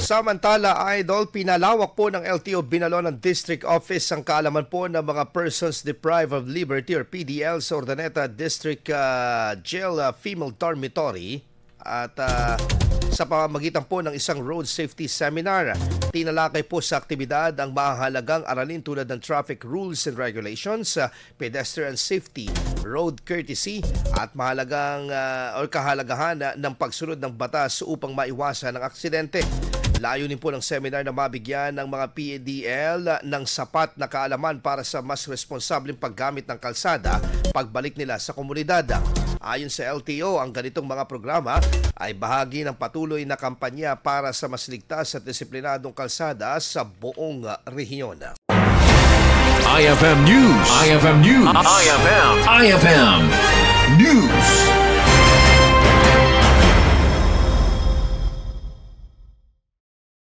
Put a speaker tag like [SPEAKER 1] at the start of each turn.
[SPEAKER 1] Samantala, Idol, pinalawak po ng LTO Binalonan District Office ang kaalaman po ng mga persons deprived of liberty or PDL sa Urdaneta District Jail Female Dormitory at sa pamamagitan po ng isang road safety seminar. Tinalakay po sa aktibidad ang mahalagang aralin tulad ng traffic rules and regulations, pedestrian safety, road courtesy at kahalagahan ng pagsunod ng batas upang maiwasan ang aksidente. Layunin po ng seminar na mabigyan ng mga PDL ng sapat na kaalaman para sa mas responsableng paggamit ng kalsada pagbalik nila sa komunidad. Ayon sa LTO, ang ganitong mga programa ay bahagi ng patuloy na kampanya para sa mas ligtas at disiplinadong kalsada sa buong rehiyon.
[SPEAKER 2] IFM News. IFM News. IFM News.